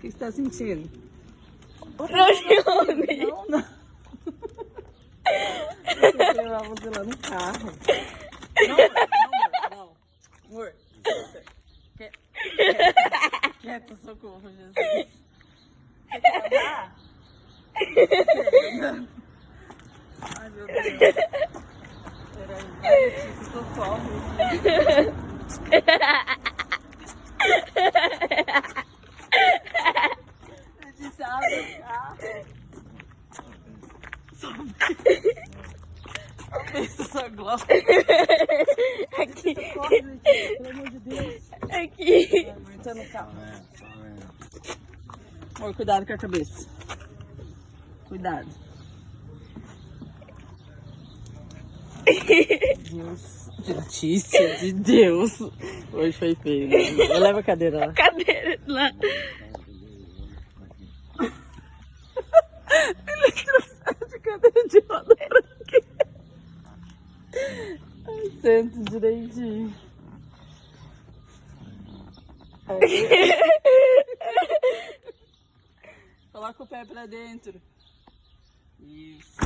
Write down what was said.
O que você tá sentindo? Rojone. Não, não. Eu vou levar você lá no carro. Não, amor, não. Amor, quieta, socorro, Jesus. Você quer andar? Ai, meu Deus. Peraí, vai, Letícia, socorro. Letícia, abre o carro. Pensa sua glória. Aqui. Corre, Letícia, pelo amor de Deus. Aqui. Amor, tá no carro. Amor, cuidado com a cabeça. Cuidado. Deus. Letícia de Deus. Hoje foi feio, né? Eu levo a cadeira lá. Cadeira lá. Ele trouxe de cadeira de roda pra aqui. Ai, sento direitinho. Aí. Coloca o pé pra dentro. Isso.